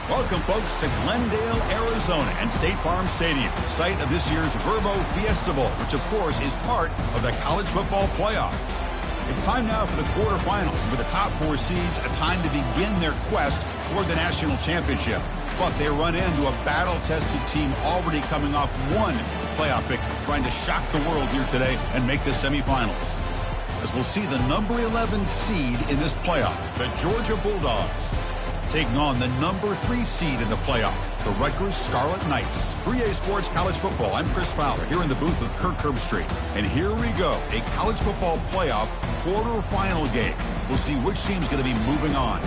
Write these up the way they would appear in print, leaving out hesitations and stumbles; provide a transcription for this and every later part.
Welcome, folks, to Glendale, Arizona, and State Farm Stadium, site of this year's Verbo Fiesta Bowl, which, of course, is part of the college football playoff. It's time now for the quarterfinals, and for the top four seeds, a time to begin their quest toward the national championship. But they run into a battle-tested team already coming off one playoff victory, trying to shock the world here today and make the semifinals. As we'll see the number 11 seed in this playoff, the Georgia Bulldogs, taking on the number 3 seed in the playoff, the Rutgers Scarlet Knights. 3A Sports College Football, I'm Chris Fowler, here in the booth with Kirk Herbstreit. And here we go, a college football playoff quarterfinal game. We'll see which team's going to be moving on.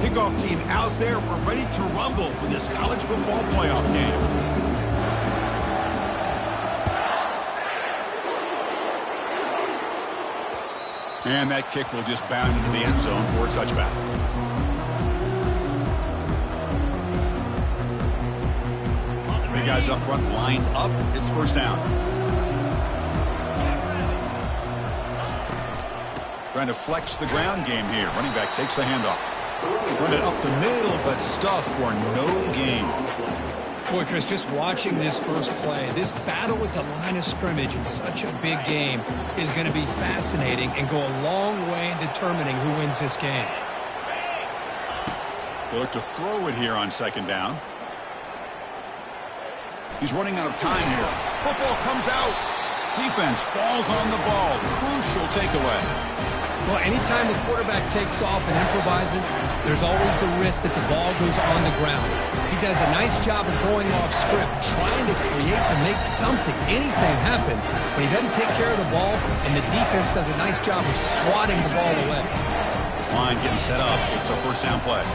Kickoff team out there. We're ready to rumble for this college football playoff game. And that kick will just bound into the end zone for a touchback. Three guys up front lined up. It's first down. Trying to flex the ground game here. Running back takes the handoff. Run it up the middle, but stuff for no gain. Boy, Chris, just watching this first play, this battle with the line of scrimmage in such a big game is going to be fascinating and go a long way in determining who wins this game. They look to throw it here on second down. He's running out of time here. Football comes out. Defense falls on the ball. Crucial takeaway. Well, anytime the quarterback takes off and improvises, there's always the risk that the ball goes on the ground. He does a nice job of going off script, trying to create to make something, anything happen, but he doesn't take care of the ball, and the defense does a nice job of swatting the ball away. This line getting set up. It's a first down play.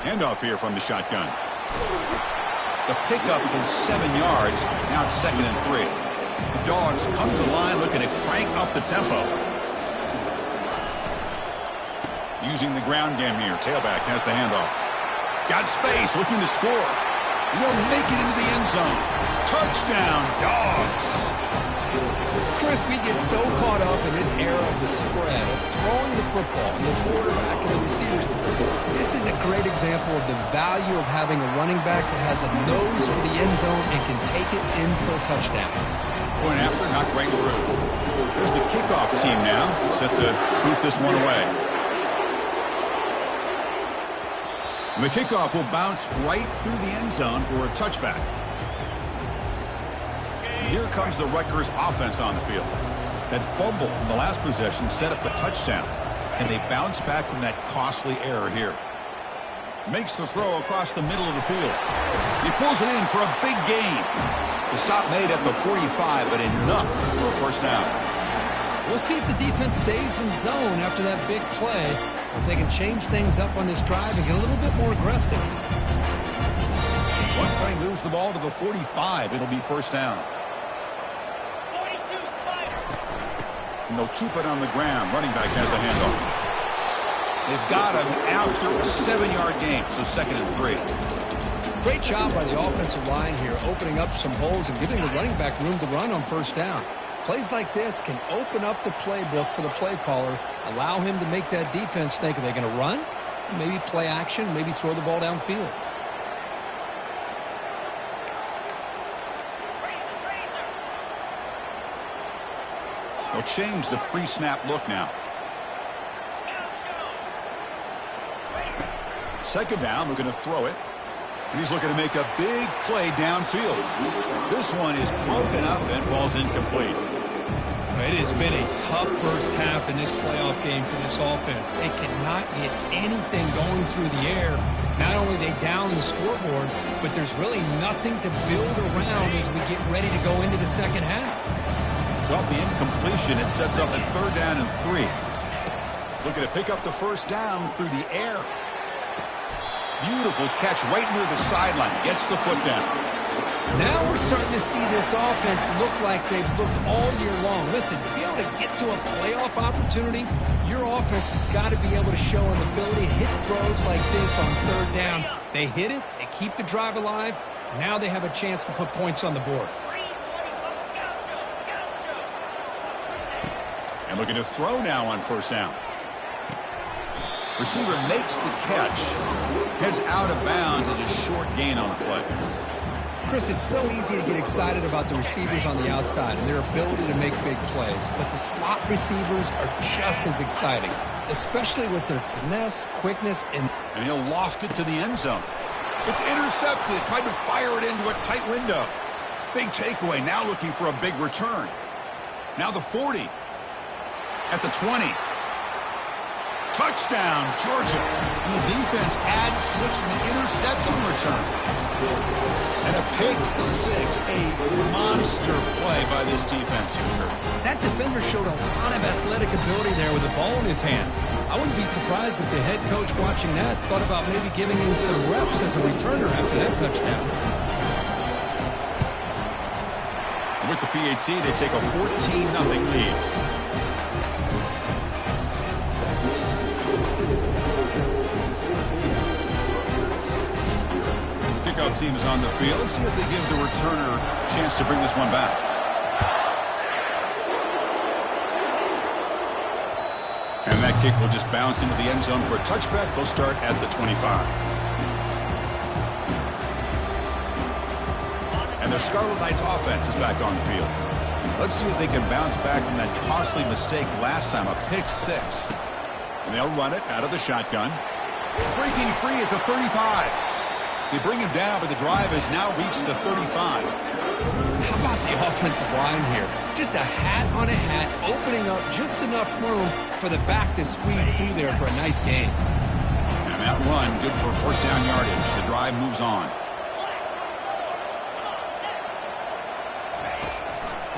Handoff here from the shotgun. The pickup is 7 yards. Now it's 2nd and 3. The Dogs come to the line looking to crank up the tempo. Using the ground game here. Tailback has the handoff. Got space, looking to score. They'll make it into the end zone. Touchdown, Dogs. Chris, we get so caught up in this era of the spread, of throwing the football, and the quarterback and the receivers. This is a great example of the value of having a running back that has a nose for the end zone and can take it in for a touchdown. Point after, knocked right through. There's the kickoff team now, set to boot this one away. And the kickoff will bounce right through the end zone for a touchback. Here comes the Rutgers offense on the field. That fumble in the last possession set up a touchdown, and they bounce back from that costly error here. Makes the throw across the middle of the field. He pulls it in for a big gain. The stop made at the 45, but enough for a first down. We'll see if the defense stays in zone after that big play, or if they can change things up on this drive and get a little bit more aggressive. One play moves the ball to the 45. It'll be first down. And they'll keep it on the ground. Running back has the handoff. They've got him after a 7-yard gain, so 2nd and 3. Great job by the offensive line here, opening up some holes and giving the running back room to run on first down. Plays like this can open up the playbook for the play caller, allow him to make that defense think, are they going to run? Maybe play action, maybe throw the ball downfield. They'll change the pre-snap look now. Second down, looking to throw it. And he's looking to make a big play downfield. This one is broken up and falls incomplete. It has been a tough first half in this playoff game for this offense. They cannot get anything going through the air. Not only they down the scoreboard, but there's really nothing to build around as we get ready to go into the second half. Off the incompletion, it sets up a 3rd down and 3. Looking to pick up the first down through the air. Beautiful catch right near the sideline. Gets the foot down. Now we're starting to see this offense look like they've looked all year long. Listen, to be able to get to a playoff opportunity, your offense has got to be able to show an ability to hit throws like this on 3rd down. They hit it, they keep the drive alive. Now they have a chance to put points on the board. And looking to throw now on first down. Receiver makes the catch. Heads out of bounds as a short gain on the play. Chris, it's so easy to get excited about the receivers on the outside and their ability to make big plays. But the slot receivers are just as exciting, especially with their finesse, quickness, and he'll loft it to the end zone. It's intercepted. Tried to fire it into a tight window. Big takeaway. Now looking for a big return. Now the 40. At the 20. Touchdown, Georgia. And the defense adds 6 from the interception return. And a pick 6, a monster play by this defense here. That defender showed a lot of athletic ability there with the ball in his hands. I wouldn't be surprised if the head coach watching that thought about maybe giving him some reps as a returner after that touchdown. With the PAT, they take a 14-0 lead. Kickoff team is on the field. Let's see if they give the returner a chance to bring this one back. And that kick will just bounce into the end zone for a touchback. They'll start at the 25. And the Scarlet Knights offense is back on the field. Let's see if they can bounce back from that costly mistake last time, a pick six. And they'll run it out of the shotgun. Breaking free at the 35. They bring him down, but the drive has now reached the 35. How about the offensive line here? Just a hat on a hat, opening up just enough room for the back to squeeze through there for a nice gain. And that run, good for first down yardage. The drive moves on.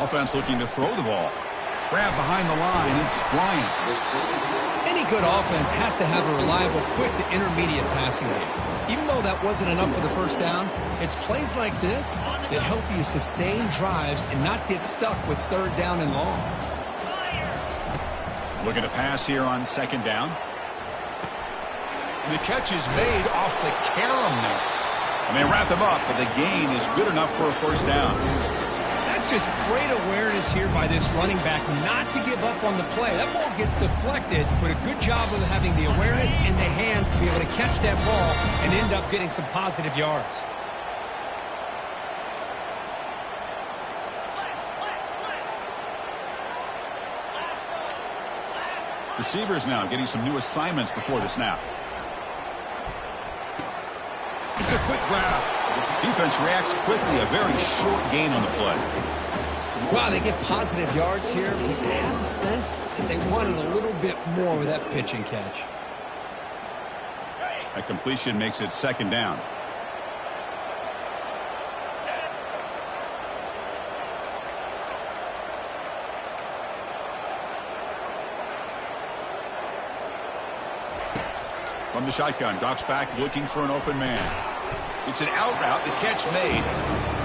Offense looking to throw the ball. Grab behind the line. It's Bryant. Any good offense has to have a reliable, quick to intermediate passing game. Even though that wasn't enough for the first down, it's plays like this that help you sustain drives and not get stuck with third down and long. Looking to pass here on second down. And the catch is made off the carom there. And they wrap him up, but the gain is good enough for a first down. That's just great awareness here by this running back not to give up on the play. That ball gets deflected, but a good job of having the awareness and the hands to be able to catch that ball and end up getting some positive yards. Receivers now getting some new assignments before the snap. It's a quick grab. Defense reacts quickly. A very short gain on the play. Wow, they get positive yards here, but they have a sense that they wanted a little bit more with that pitch and catch. A completion makes it second down. From the shotgun, drops back looking for an open man. It's an out route, the catch made.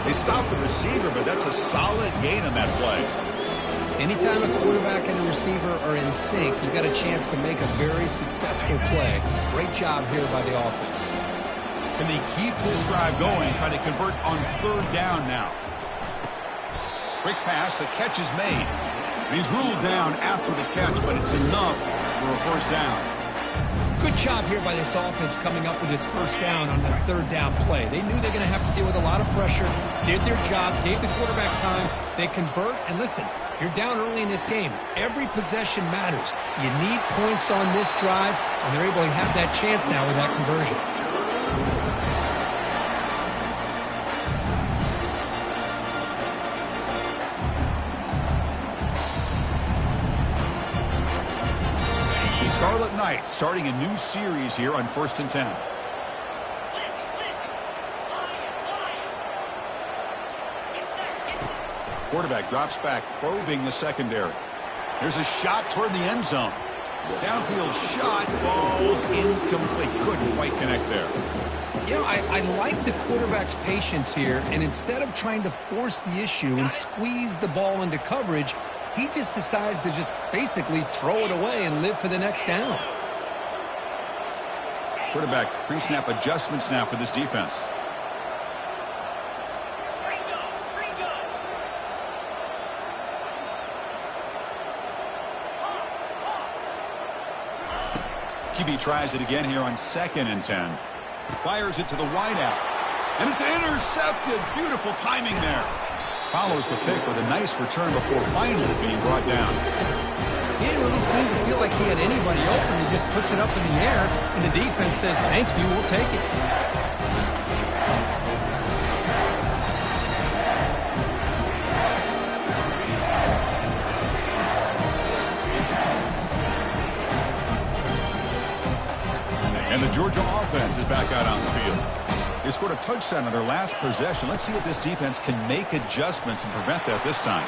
They stop the receiver, but that's a solid gain on that play. Anytime a quarterback and a receiver are in sync, you got a chance to make a very successful play. Great job here by the offense. Can they keep this drive going, try to convert on third down now? Quick pass, the catch is made. And he's ruled down after the catch, but it's enough for a first down. Good job here by this offense coming up with this first down on that third down play. They knew they're going to have to deal with a lot of pressure, did their job, gave the quarterback time. They convert, and listen, you're down early in this game. Every possession matters. You need points on this drive, and they're able to have that chance now with that conversion. Scarlet Knights starting a new series here on 1st and 10. Quarterback drops back, probing the secondary. There's a shot toward the end zone. Downfield shot falls incomplete. Couldn't quite connect there. You know, I like the quarterback's patience here, and instead of trying to force the issue and squeeze the ball into coverage, he just decides to just basically throw it away and live for the next down. Quarterback pre-snap adjustments now for this defense. QB tries it again here on 2nd and 10. Fires it to the wideout. And it's intercepted. Beautiful timing there. Follows the pick with a nice return before finally being brought down. He didn't really seem to feel like he had anybody open. He just puts it up in the air, and the defense says, thank you, we'll take it. And the Georgia offense is back out on the field. They scored a touchdown on their last possession. Let's see if this defense can make adjustments and prevent that this time.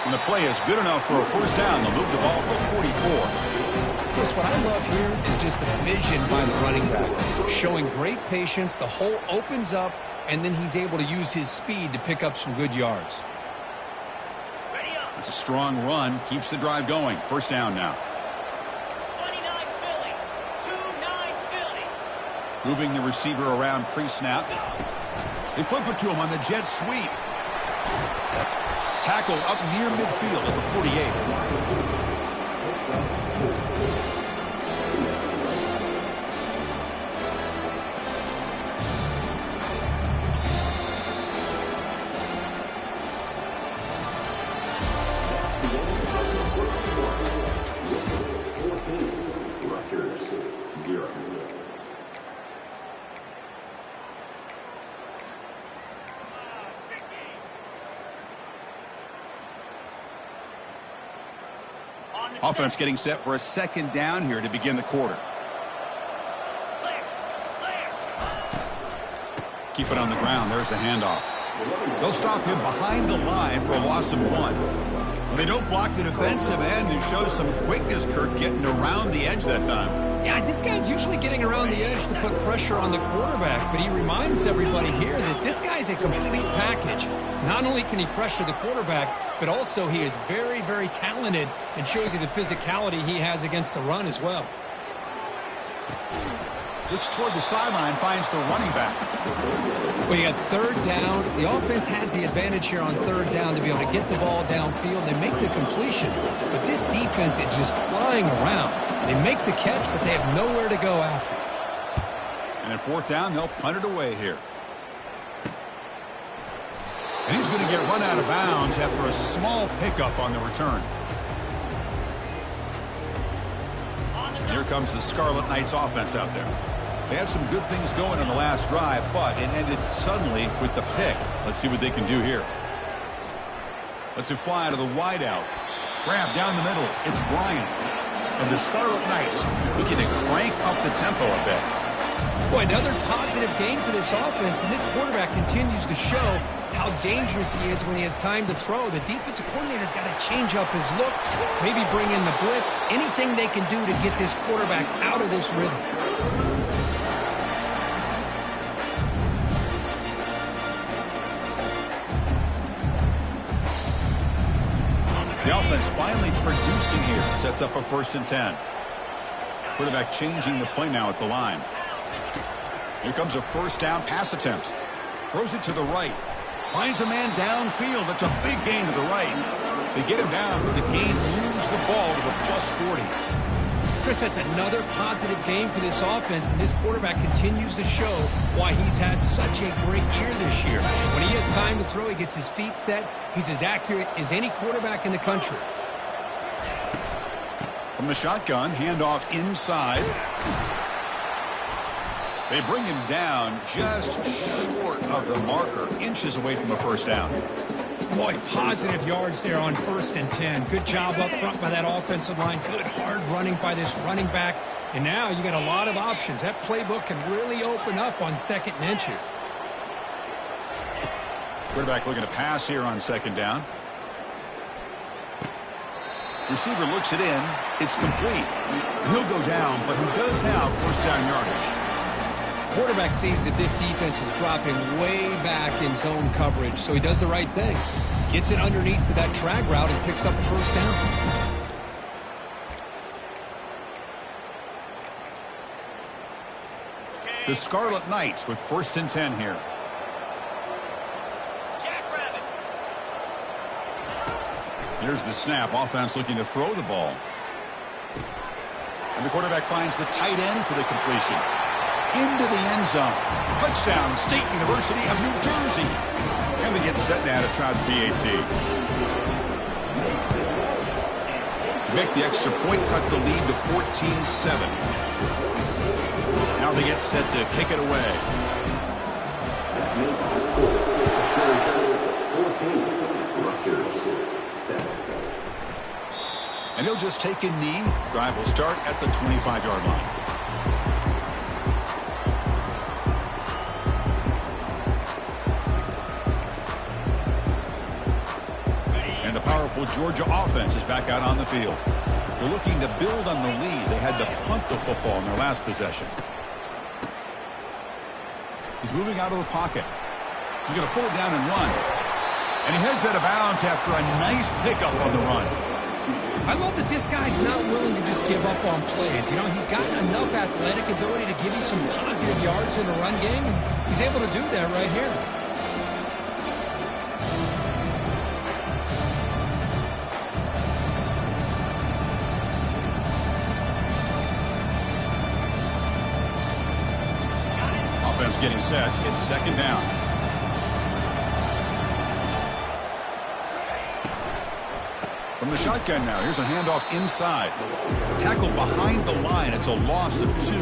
And the play is good enough for a first down. They'll move the ball to 44. Chris, what I love here is just the vision by the running back. Showing great patience, the hole opens up, and then he's able to use his speed to pick up some good yards. It's a strong run, keeps the drive going. First down now. Moving the receiver around pre-snap. They flip it to him on the jet sweep. Tackle up near midfield at the 48. Rutgers 0. Offense getting set for a second down here to begin the quarter. Keep it on the ground. There's the handoff. They'll stop him behind the line for a loss of 1. They don't block the defensive end, who shows some quickness, Kirk, getting around the edge that time. Yeah, this guy's usually getting around the edge to put pressure on the quarterback, but he reminds everybody here that this guy's a complete package. Not only can he pressure the quarterback, but also he is very, very talented and shows you the physicality he has against the run as well. Looks toward the sideline, finds the running back. Well, you got third down. The offense has the advantage here on third down to be able to get the ball downfield and make the completion. But this defense is just flying around. They make the catch, but they have nowhere to go after. And at fourth down, they'll punt it away here. And he's going to get run out of bounds after a small pickup on the return. And here comes the Scarlet Knights offense out there. They had some good things going on the last drive, but it ended suddenly with the pick. Let's see what they can do here. Let's it fly to the wideout. Grab down the middle. It's Bryant. And the Scarlet Knights looking to crank up the tempo a bit. Boy, another positive game for this offense, and this quarterback continues to show how dangerous he is when he has time to throw. The defensive coordinator's got to change up his looks, maybe bring in the blitz, anything they can do to get this quarterback out of this rhythm. The offense finally producing here. Sets up a 1st and 10. Quarterback changing the play now at the line. Here comes a first down pass attempt. Throws it to the right. Finds a man downfield. That's a big gain to the right. They get him down. The gain moves the ball to the +40. Chris, that's another positive game for this offense, and this quarterback continues to show why he's had such a great year this year. When he has time to throw, he gets his feet set. He's as accurate as any quarterback in the country. From the shotgun, handoff inside. They bring him down just short of the marker, inches away from a first down. Boy, positive yards there on 1st and 10. Good job up front by that offensive line. Good hard running by this running back. And now you got a lot of options. That playbook can really open up on 2nd and inches. Quarterback looking to pass here on 2nd down. Receiver looks it in. It's complete. He'll go down, but he does have 1st down yardage. Quarterback sees that this defense is dropping way back in zone coverage, so he does the right thing. Gets it underneath to that drag route and picks up a 1st down. The Scarlet Knights with 1st and 10 here. Here's the snap. Offense looking to throw the ball. And the quarterback finds the tight end for the completion. Into the end zone. Touchdown, State University of New Jersey. And they get set now to try the PAT. Make the extra point, cut the lead to 14-7. Now they get set to kick it away. 14, Rutgers 7. And he'll just take a knee. Drive will start at the 25-yard line. Powerful Georgia offense is back out on the field. They're looking to build on the lead. They had to punt the football in their last possession. He's moving out of the pocket. He's going to pull it down and run. And he heads out of bounds after a nice pickup on the run. I love that this guy's not willing to just give up on plays. You know, he's got enough athletic ability to give you some positive yards in the run game, and he's able to do that right here. getting set. It's second down. From the shotgun now, here's a handoff inside. Tackle behind the line. It's a loss of 2.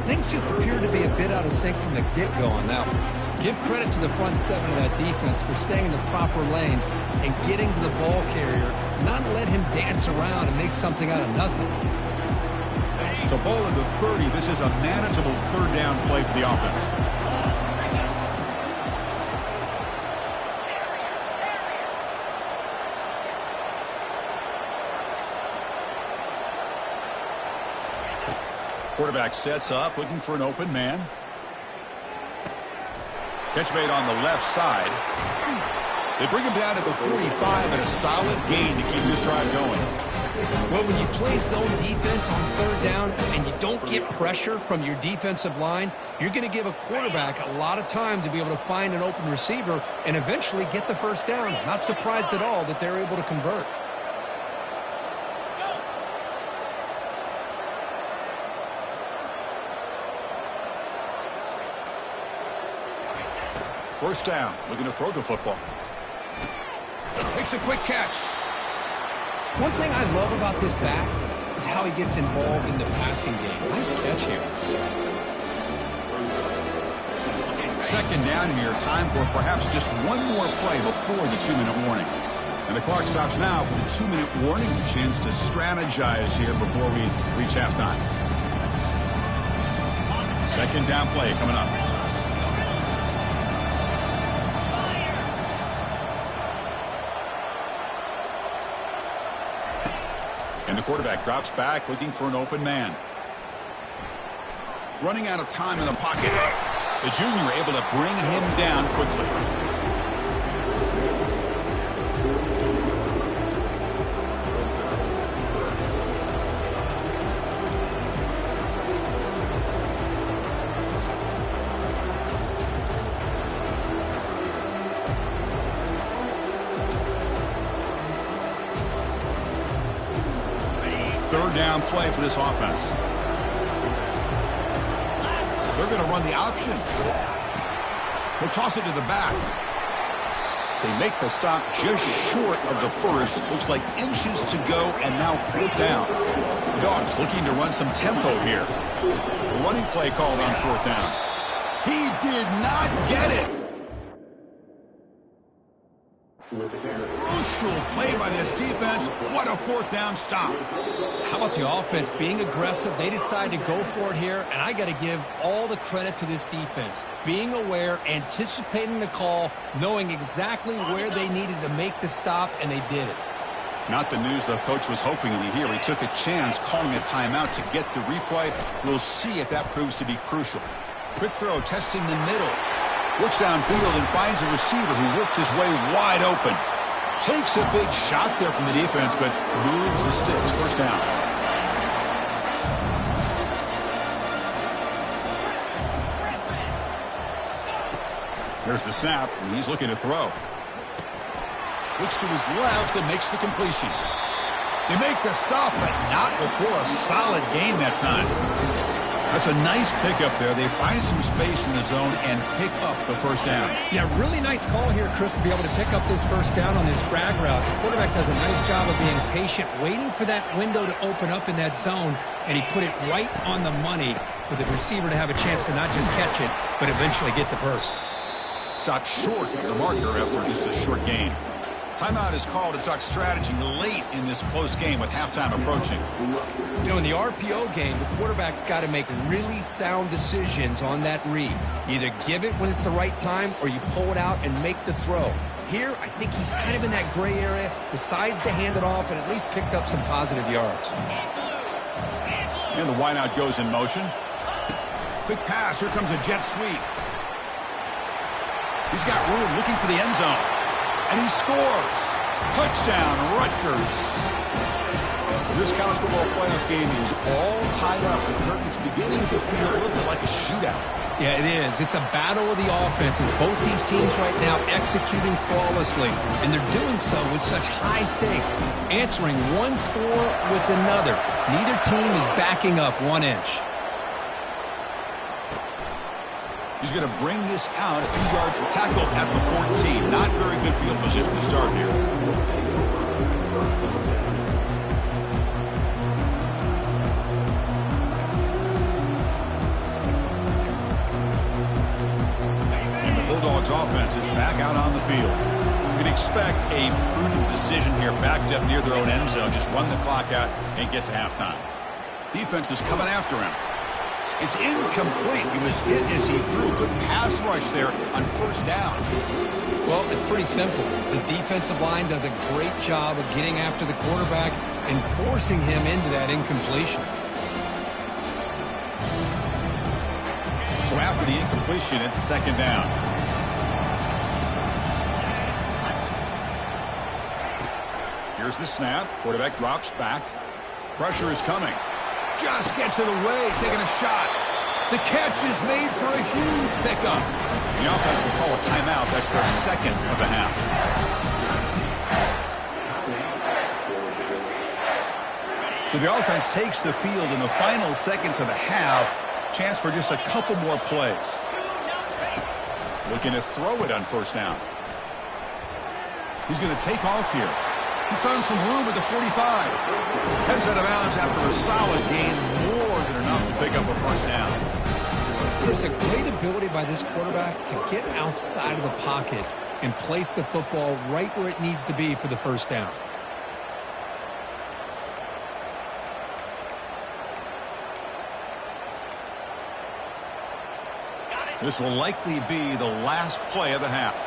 Things just appear to be a bit out of sync from the get-go on that one. Give credit to the front seven of that defense for staying in the proper lanes and getting to the ball carrier, not let him dance around and make something out of nothing. So ball at the 30. This is a manageable third down play for the offense. Quarterback sets up, looking for an open man. Catch made on the left side. They bring him down at the 45 and a solid gain to keep this drive going. Well, when you play zone defense on third down and you don't get pressure from your defensive line, you're going to give a quarterback a lot of time to be able to find an open receiver and eventually get the first down. Not surprised at all that they're able to convert. First down, looking to throw the football. Makes a quick catch. One thing I love about this back is how he gets involved in the passing game. Nice catch here. Second down here, time for perhaps just one more play before the 2-minute warning. And the clock stops now for the 2-minute warning. A chance to strategize here before we reach halftime. Second down play coming up. And the quarterback drops back, looking for an open man. Running out of time in the pocket. The junior able to bring him down quickly. Third down play for this offense. They're going to run the option. He'll toss it to the back. They make the stop just short of the first. Looks like inches to go, and now fourth down. The Dogs looking to run some tempo here. The running play called on fourth down. He did not get it. Crucial play by this defense. What a fourth down stop. How about the offense being aggressive? They decide to go for it here, and I got to give all the credit to this defense. Being aware, anticipating the call, knowing exactly where they needed to make the stop, and they did it. Not the news the coach was hoping to hear. He took a chance calling a timeout to get the replay. We'll see if that proves to be crucial. Quick throw, testing the middle. Looks downfield and finds a receiver who worked his way wide open. Takes a big shot there from the defense, but moves the sticks. First down. There's the snap, and he's looking to throw. Looks to his left and makes the completion. They make the stop, but not before a solid gain that time. That's a nice pickup there. They find some space in the zone and pick up the first down. Yeah, really nice call here, Chris, to be able to pick up this first down on this drag route. The quarterback does a nice job of being patient, waiting for that window to open up in that zone, and he put it right on the money for the receiver to have a chance to not just catch it, but eventually get the first. Stopped short of the marker after just a short gain. Timeout is called to talk strategy late in this close game with halftime approaching. You know, in the RPO game, the quarterback's got to make really sound decisions on that read. Either give it when it's the right time or you pull it out and make the throw. Here, I think he's kind of in that gray area, decides to hand it off and at least picked up some positive yards. And the wideout goes in motion. Quick pass. Here comes a jet sweep. He's got room looking for the end zone. And he scores. Touchdown, Rutgers. This college football playoff game is all tied up. And Kirk, it's beginning to feel a little bit like a shootout. Yeah, it is. It's a battle of the offenses. Both these teams right now executing flawlessly. And they're doing so with such high stakes. Answering one score with another. Neither team is backing up 1 inch. He's going to bring this out. A few yards tackle at the 14. Not very good field position to start here. And the Bulldogs offense is back out on the field. You can expect a prudent decision here, backed up near their own end zone. Just run the clock out and get to halftime. Defense is coming after him. It's incomplete. He was hit as he threw. Good pass rush there on first down. Well, it's pretty simple. The defensive line does a great job of getting after the quarterback and forcing him into that incompletion. So after the incompletion, it's second down. Here's the snap. Quarterback drops back. Pressure is coming. Just gets it away, taking a shot. The catch is made for a huge pickup. The offense will call a timeout. That's their second of the half. So the offense takes the field in the final seconds of the half. Chance for just a couple more plays. Looking to throw it on first down. He's going to take off here. He's found some room at the 45. Heads out of bounds after a solid gain, more than enough to pick up a first down. There's a great ability by this quarterback to get outside of the pocket and place the football right where it needs to be for the first down. This will likely be the last play of the half.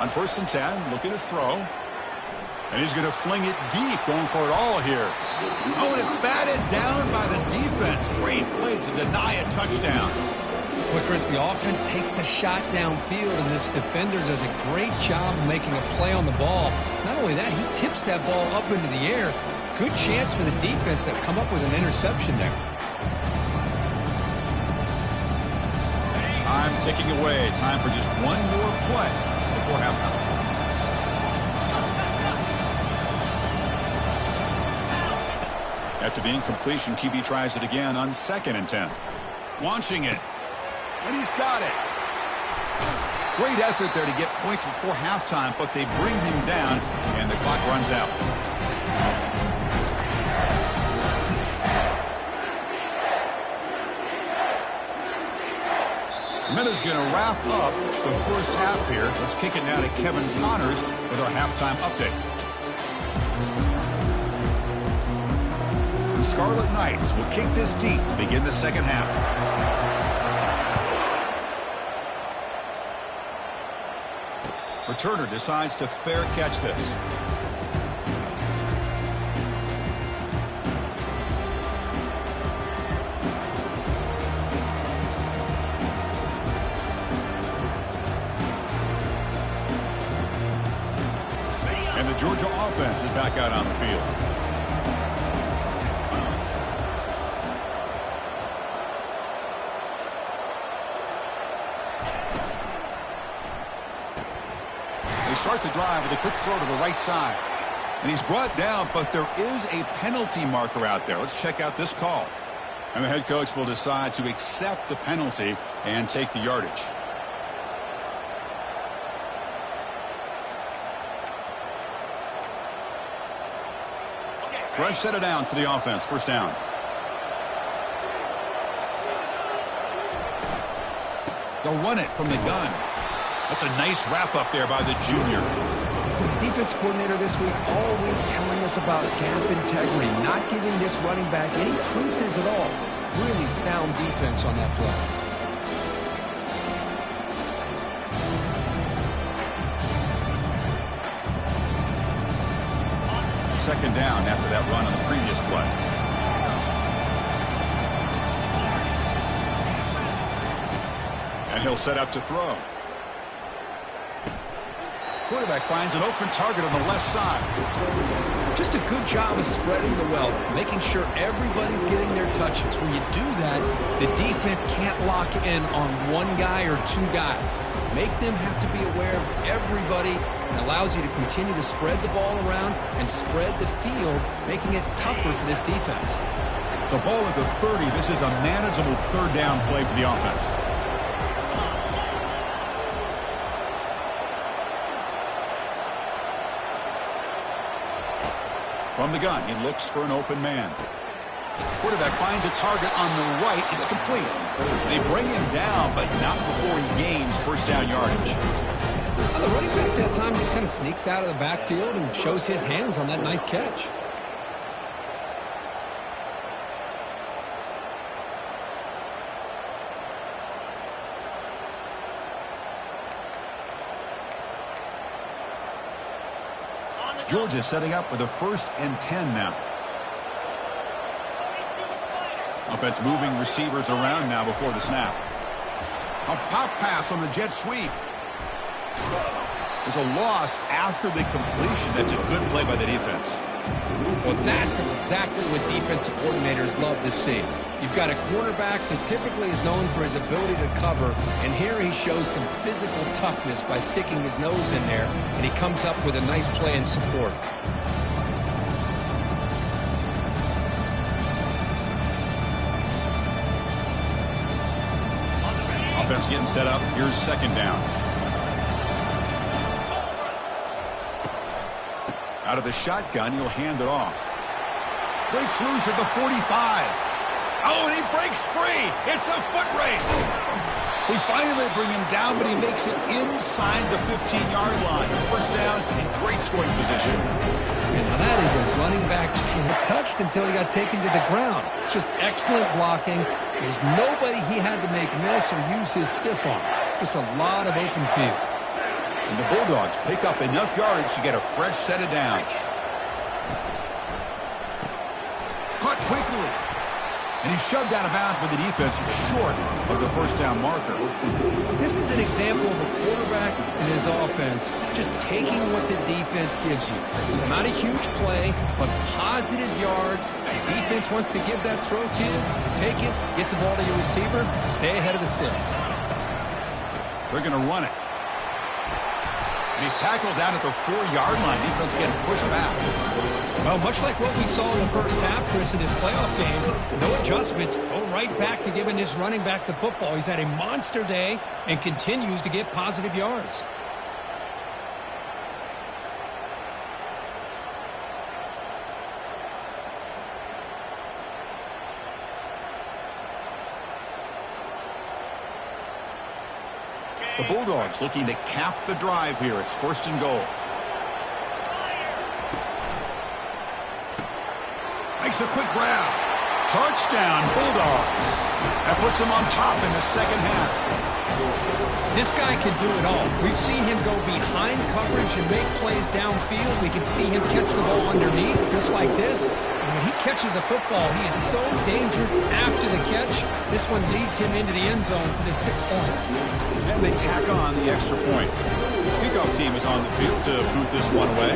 On first and 10, looking to throw. And he's going to fling it deep, going for it all here. Oh, and it's batted down by the defense. Great play to deny a touchdown. Well, Chris, the offense takes a shot downfield, and this defender does a great job of making a play on the ball. Not only that, he tips that ball up into the air. Good chance for the defense to come up with an interception there. Time ticking away. Time for just one more play before halftime. After the incompletion, QB tries it again on second and 10. Launching it. And he's got it. Great effort there to get points before halftime, but they bring him down, and the clock runs out. The minute's going to wrap up the first half here. Let's kick it now to Kevin Connors with our halftime update. The Scarlet Knights will kick this deep to begin the second half. Returner decides to fair catch this. And the Georgia offense is back out on the field. Start the drive with a quick throw to the right side. And he's brought down, but there is a penalty marker out there. Let's check out this call. And the head coach will decide to accept the penalty and take the yardage. Fresh set of downs for the offense. First down. They'll run it from the gun. That's a nice wrap-up there by the junior. The defense coordinator this week all week telling us about gap integrity, not giving this running back any creases at all. Really sound defense on that play. Second down after that run on the previous play. And he'll set up to throw. Quarterback finds an open target on the left side. Just a good job of spreading the wealth, making sure everybody's getting their touches. When you do that, the defense can't lock in on one guy or two guys. Make them have to be aware of everybody. It allows you to continue to spread the ball around and spread the field, making it tougher for this defense. So ball at the 30. This is a manageable third down play for the offense. From the gun, he looks for an open man. Quarterback finds a target on the right. It's complete. They bring him down, but not before he gains first down yardage. Well, the running back that time just kind of sneaks out of the backfield and shows his hands on that nice catch. Georgia setting up with a 1st and 10 now. Offense moving receivers around now before the snap. A pop pass on the jet sweep. There's a loss after the completion. That's a good play by the defense. Well, that's exactly what defensive coordinators love to see. You've got a quarterback that typically is known for his ability to cover, and here he shows some physical toughness by sticking his nose in there, and he comes up with a nice play in support. Offense getting set up. Here's second down. Out of the shotgun, he'll hand it off. Breaks loose at the 45. Oh, and he breaks free. It's a foot race. They finally bring him down, but he makes it inside the 15-yard line. First down in great scoring position. And now that is a running back's touched until he got taken to the ground. It's just excellent blocking. There's nobody he had to make miss or use his stiff arm. Just a lot of open field. And the Bulldogs pick up enough yardage to get a fresh set of downs. Caught quickly. And he's shoved out of bounds by the defense short of the first down marker. This is an example of a quarterback and his offense just taking what the defense gives you. Not a huge play, but positive yards. The defense wants to give that throw to you. Take it, get the ball to your receiver, stay ahead of the sticks. They're going to run it. And he's tackled down at the 4-yard line. Defense getting pushed back. Well, much like what we saw in the first half, Chris, in his playoff game, no adjustments, go right back to giving his running back to football. He's had a monster day and continues to get positive yards. The Bulldogs looking to cap the drive here. It's 1st and goal. Makes a quick grab. Touchdown, Bulldogs. That puts them on top in the second half. This guy can do it all. We've seen him go behind coverage and make plays downfield. We can see him catch the ball underneath, just like this. And when he catches a football, he is so dangerous after the catch. This one leads him into the end zone for the 6 points. And they tack on the extra point. Kickoff team is on the field to boot this one away.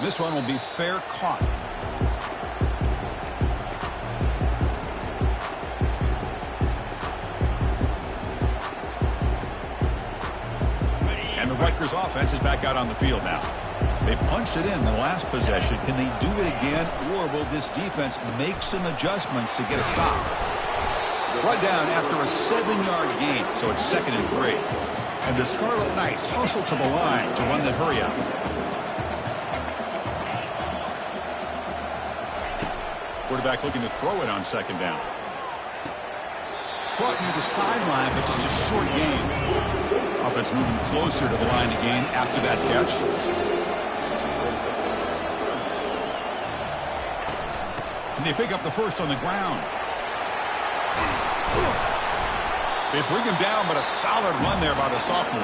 This one will be fair caught. And the Rutgers offense is back out on the field now. They punched it in the last possession. Can they do it again, or will this defense make some adjustments to get a stop? Brought down after a 7-yard gain, so it's 2nd and 3. And the Scarlet Knights hustle to the line to run the hurry-up. Quarterback looking to throw it on 2nd down. Caught near the sideline, but just a short gain. Offense moving closer to the line again after that catch. And they pick up the first on the ground. They bring him down, but a solid run there by the sophomore.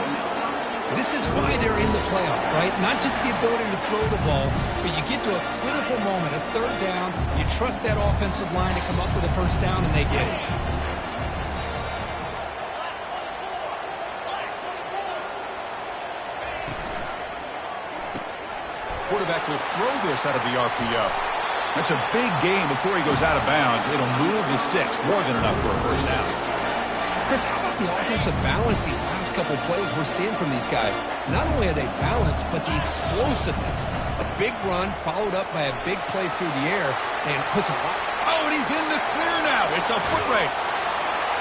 This is why they're in the playoff, right? Not just the ability to throw the ball, but you get to a critical moment, a 3rd down, you trust that offensive line to come up with a first down, and they get it. Quarterback will throw this out of the RPO. That's a big gain before he goes out of bounds. It'll move the sticks, more than enough for a first down. Chris, how about the offensive balance these last couple plays we're seeing from these guys? Not only are they balanced, but the explosiveness. A big run followed up by a big play through the air and puts a lot. Oh, and he's in the clear now. It's a foot race.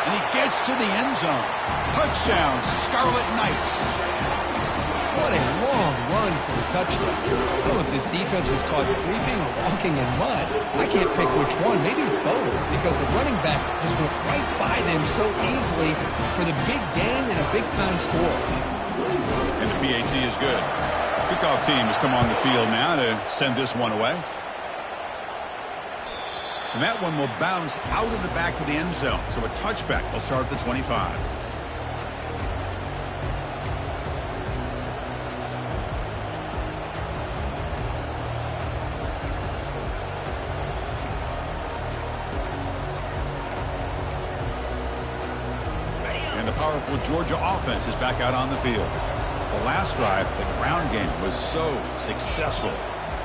And he gets to the end zone. Touchdown, Scarlet Knights. What a long run for the touchdown. I don't know if this defense was caught sleeping or walking in mud. I can't pick which one. Maybe it's both, because the running back just went right by them so easily for the big gain and a big-time score. And the PAT is good. Kickoff team has come on the field now to send this one away. And that one will bounce out of the back of the end zone. So a touchback. They'll start at the 25. And the powerful Georgia offense is back out on the field. The last drive, the ground game was so successful.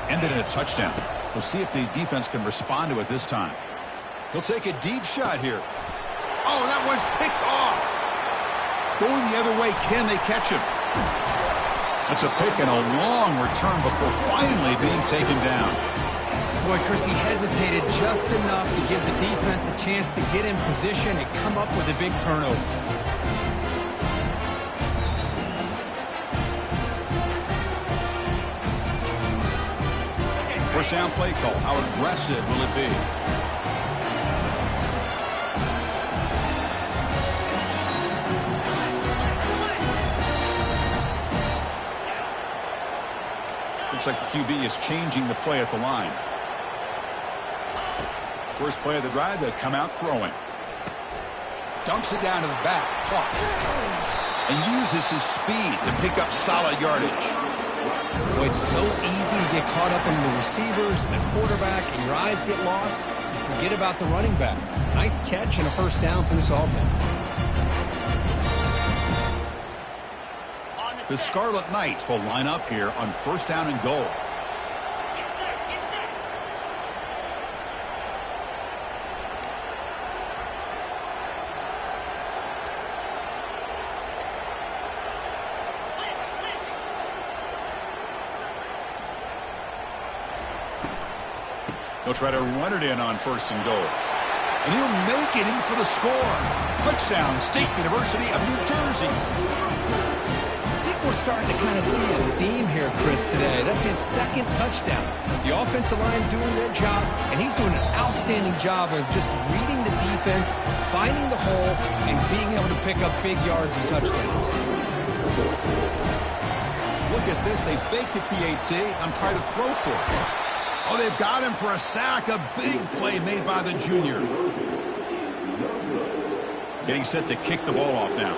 Ended in a touchdown. We'll see if the defense can respond to it this time. He'll take a deep shot here. Oh, that one's picked off. Going the other way, can they catch him? That's a pick and a long return before finally being taken down. Boy, Chris, he hesitated just enough to give the defense a chance to get in position and come up with a big turnover. First down play call. How aggressive will it be? Looks like the QB is changing the play at the line. First play of the drive, they come out throwing. Dumps it down to the back. Clock. And uses his speed to pick up solid yardage. Boy, it's so easy to get caught up in the receivers and the quarterback, and your eyes get lost. You forget about the running back. Nice catch and a first down for this offense. The Scarlet Knights will line up here on first down and goal. He'll try to run it in on first and goal. And he'll make it in for the score. Touchdown, State University of New Jersey. I think we're starting to kind of see a theme here, Chris, today. That's his second touchdown. The offensive line doing their job, and he's doing an outstanding job of just reading the defense, finding the hole, and being able to pick up big yards and touchdowns. Look at this. They faked the PAT. I'm trying to throw for it. Oh, they've got him for a sack. A big play made by the junior. Getting set to kick the ball off now.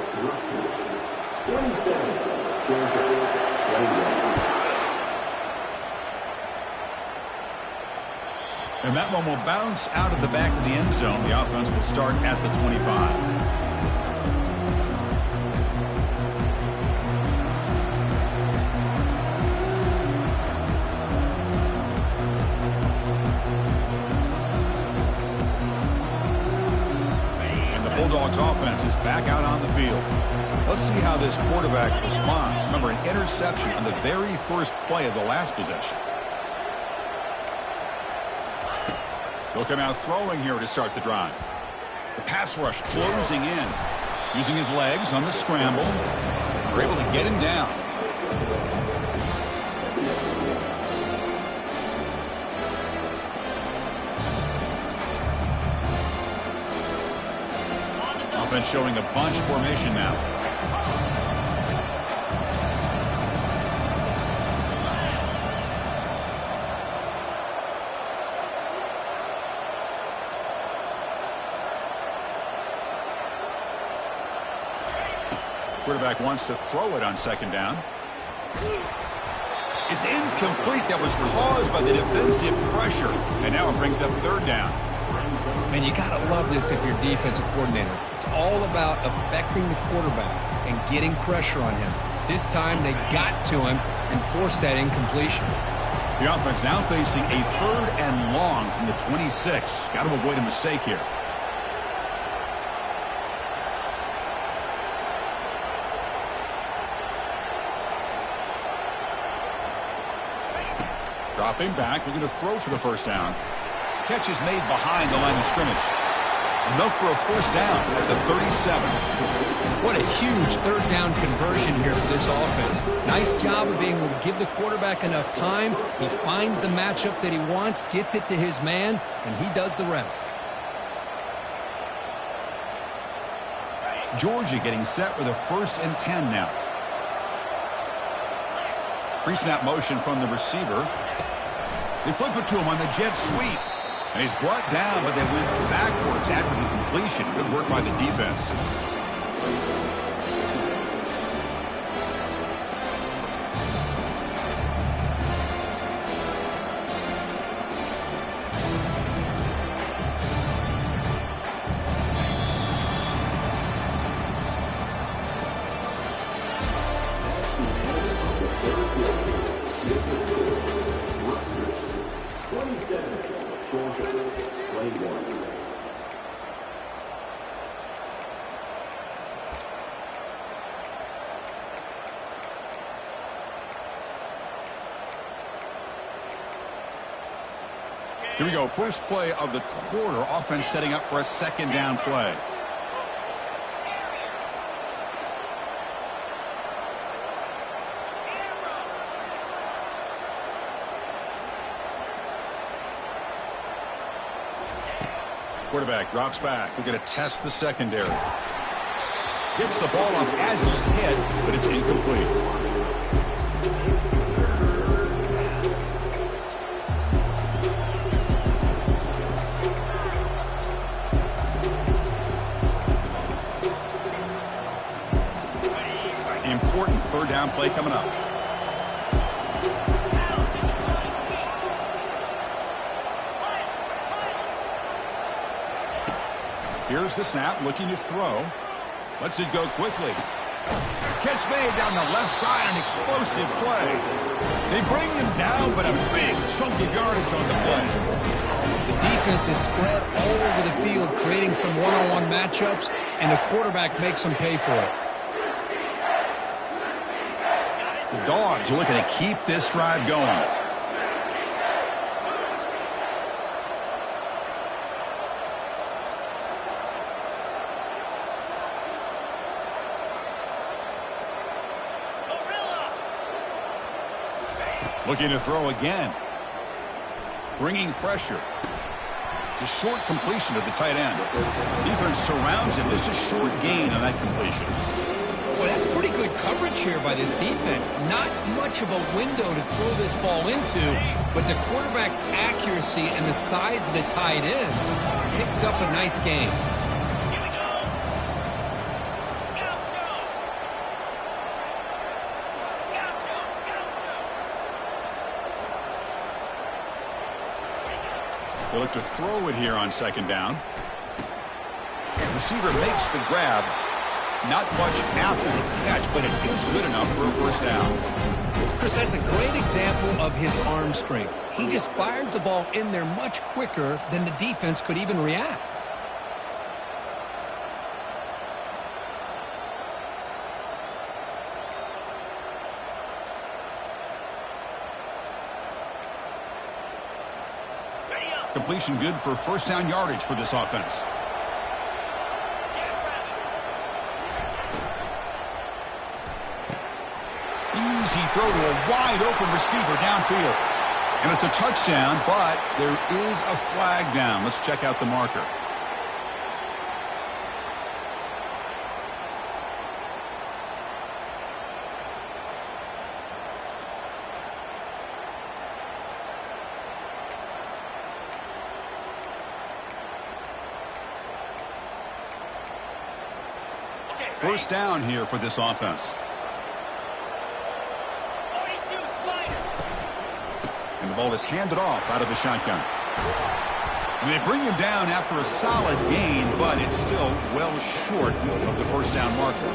And that one will bounce out of the back of the end zone. The offense will start at the 25. Bulldogs offense is back out on the field. Let's see how this quarterback responds. Remember, an interception on the very first play of the last possession. He'll come out throwing here to start the drive. The pass rush closing in. Using his legs on the scramble. They're able to get him down. Offense showing a bunch formation now. Quarterback wants to throw it on second down. It's incomplete. That was caused by the defensive pressure. And now it brings up third down. Man, you got to love this if you're a defensive coordinator. It's all about affecting the quarterback and getting pressure on him. This time they got to him and forced that incompletion. The offense now facing a third and long from the 26. Got to avoid a mistake here. Dropping back, looking to throw for the first down. Catch is made behind the line of scrimmage. Enough for a first down at the 37. What a huge third down conversion here for this offense. Nice job of being able to give the quarterback enough time. He finds the matchup that he wants, gets it to his man, and he does the rest. Georgia getting set with a 1st and 10 now. Pre-snap motion from the receiver. They flip it to him on the jet sweep. And he's brought down, but they went backwards after the completion. Good work by the defense. Here we go. First play of the quarter. Offense setting up for a 2nd down play. Quarterback drops back. We're going to test the secondary. Gets the ball off as his head, but it's incomplete. Important 3rd down play coming up. Here's the snap, looking to throw. Lets it go quickly. Catch made down the left side, an explosive play. They bring him down, but a big chunk of yardage on the play. The defense is spread all over the field, creating some one-on-one matchups, and the quarterback makes them pay for it. The Dogs are looking to keep this drive going. Looking to throw again. Bringing pressure. It's a short completion to the tight end. Defense surrounds him. Just a short gain on that completion. Well, that's pretty good coverage here by this defense. Not much of a window to throw this ball into, but the quarterback's accuracy and the size of the tight end picks up a nice gain. They look to throw it here on 2nd down. Receiver makes the grab. Not much after the catch, but it is good enough for a first down. Chris, that's a great example of his arm strength. He just fired the ball in there much quicker than the defense could even react. Completion good for first down yardage for this offense. Easy throw to a wide open receiver downfield. And it's a touchdown, but there is a flag down. Let's check out the marker. First down here for this offense. And the ball is handed off out of the shotgun. And they bring him down after a solid gain, but it's still well short of the first down marker.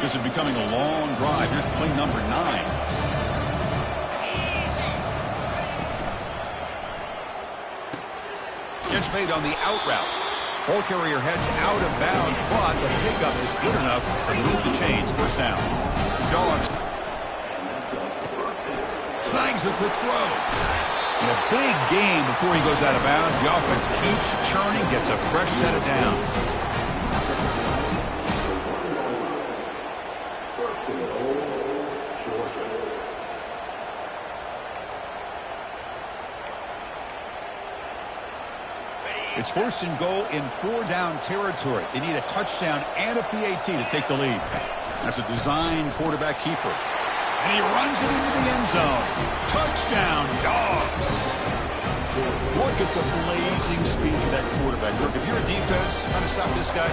This is becoming a long drive. Here's play number 9. Catch made on the out route. Ball carrier heads out of bounds, but the pickup is good enough to move the chains. First down. Dogs. Snags the quick throw. In a big game before he goes out of bounds, the offense keeps churning, gets a fresh set of downs. It's first and goal in 4-down territory. They need a touchdown and a PAT to take the lead. That's a design quarterback keeper. And he runs it into the end zone. Touchdown, Dogs. Look at the blazing speed of that quarterback. Look, if you're a defense trying to stop this guy,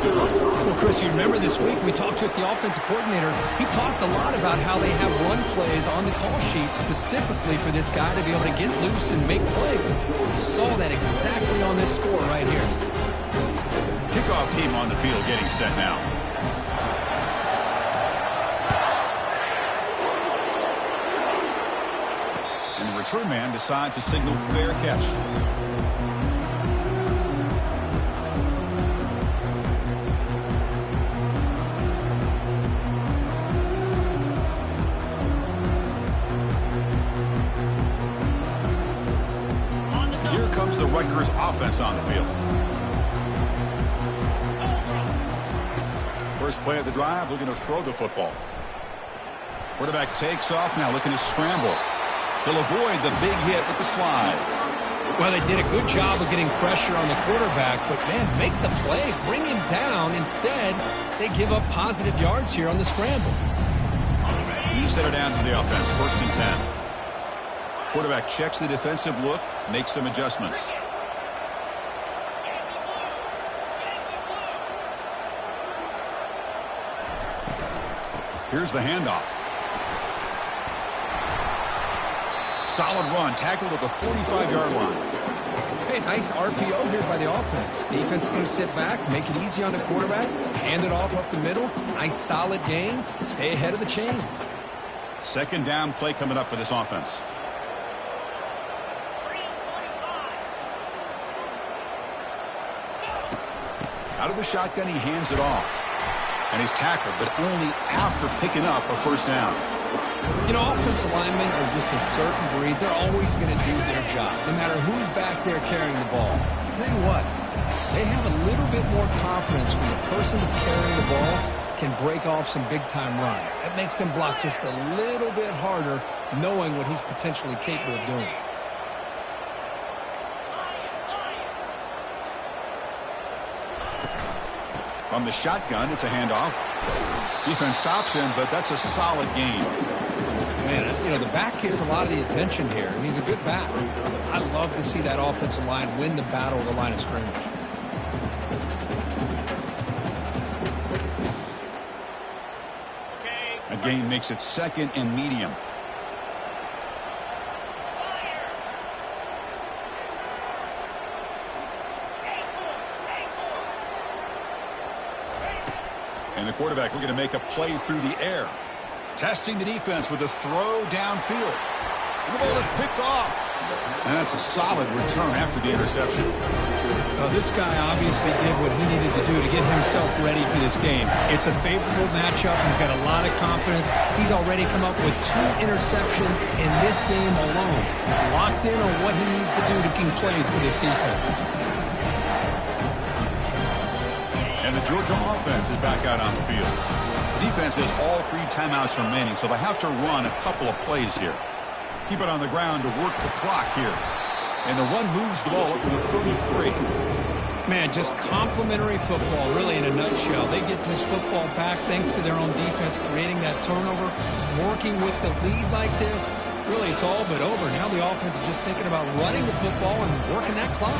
good luck. Well, Chris, you remember this week we talked with the offensive coordinator. He talked a lot about how they have run plays on the call sheet specifically for this guy to be able to get loose and make plays. We saw that exactly on this score right here. Kickoff team on the field getting set now. And the return man decides to signal fair catch. Here comes the Rutgers offense on the field. First play of the drive, looking to throw the football. Quarterback takes off now, looking to scramble. He'll avoid the big hit with the slide. Well, they did a good job of getting pressure on the quarterback, but, man, make the play, bring him down. Instead, they give up positive yards here on the scramble. You set it down to the offense, first and 10. Quarterback checks the defensive look, makes some adjustments. Here's the handoff. Solid run, tackled at the 45-yard line. Hey, nice RPO here by the offense. Defense is going to sit back, make it easy on the quarterback, hand it off up the middle. Nice solid gain. Stay ahead of the chains. Second down play coming up for this offense. Out of the shotgun, he hands it off. And he's tackled, but only after picking up a first down. You know, offensive linemen are just a certain breed. They're always going to do their job, no matter who's back there carrying the ball. I'll tell you what, they have a little bit more confidence when the person that's carrying the ball can break off some big-time runs. That makes them block just a little bit harder, knowing what he's potentially capable of doing. On the shotgun, it's a handoff. Defense stops him, but that's a solid gain. Man, you know, the back gets a lot of the attention here, and he's a good back. I love to see that offensive line win the battle of the line of scrimmage. A gain makes it second and medium. And the quarterback looking to make a play through the air. Testing the defense with a throw downfield. And the ball is picked off. And that's a solid return after the interception. Well, this guy obviously did what he needed to do to get himself ready for this game. It's a favorable matchup. He's got a lot of confidence. He's already come up with 2 interceptions in this game alone. Locked in on what he needs to do to king plays for this defense. And the Georgia offense is back out on the field. The defense has all 3 timeouts remaining, so they have to run a couple of plays here. Keep it on the ground to work the clock here. And the run moves the ball up to the 33. Man, just complimentary football, really, in a nutshell. They get this football back thanks to their own defense, creating that turnover, working with the lead like this. Really, it's all but over. Now the offense is just thinking about running the football and working that clock.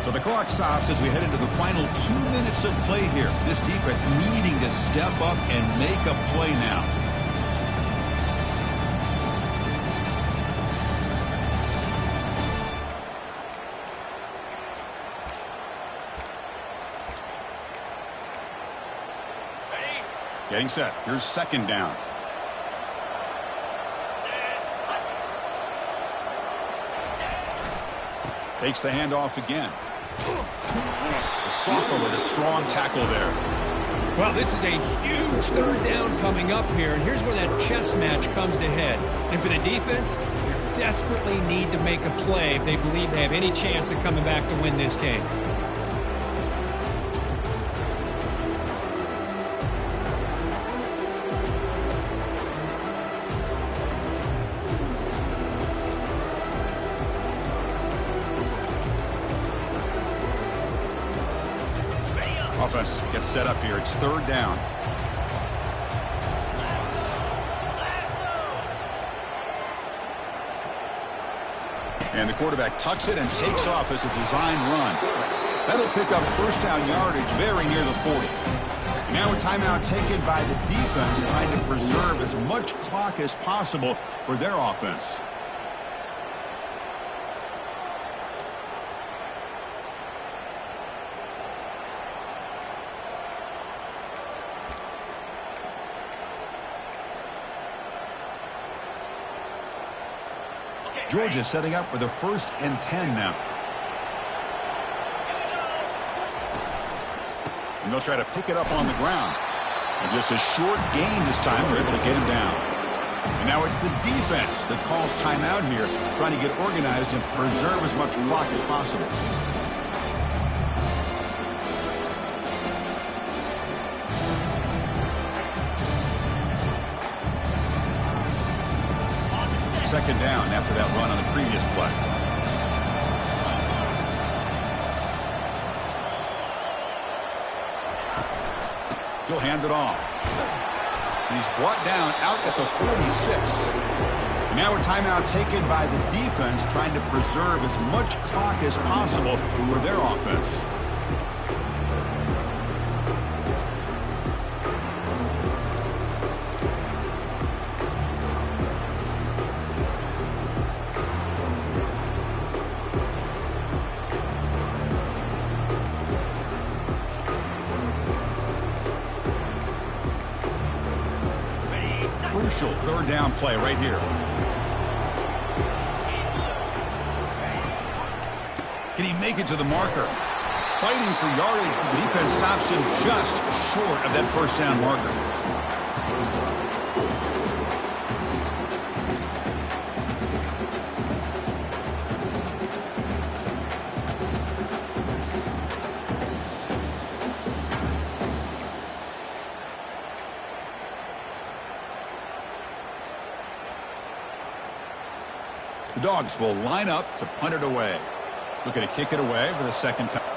So the clock stops as we head into the final 2 minutes of play here. This defense needing to step up and make a play now. Getting set. Here's second down. Takes the handoff again. Soccer with a strong tackle there. Well, this is a huge third down coming up here, and here's where that chess match comes to head. And for the defense, they desperately need to make a play if they believe they have any chance of coming back to win this game. Offense gets set up here. It's third down. And the quarterback tucks it and takes off as a design run. That'll pick up first down yardage very near the 40. And now a timeout taken by the defense, trying to preserve as much clock as possible for their offense. Georgia setting up for the 1st and 10 now. And they'll try to pick it up on the ground. And just a short gain this time. They're able to get him down. And now it's the defense that calls timeout here, trying to get organized and preserve as much clock as possible. Second down after that run on the previous play. He'll hand it off. He's brought down out at the 46. Now a timeout taken by the defense, trying to preserve as much clock as possible for their offense. Crucial third down play right here. Can he make it to the marker? Fighting for yardage, but the defense stops him just short of that first down marker. The Dogs will line up to punt it away. Looking to kick it away for the second time.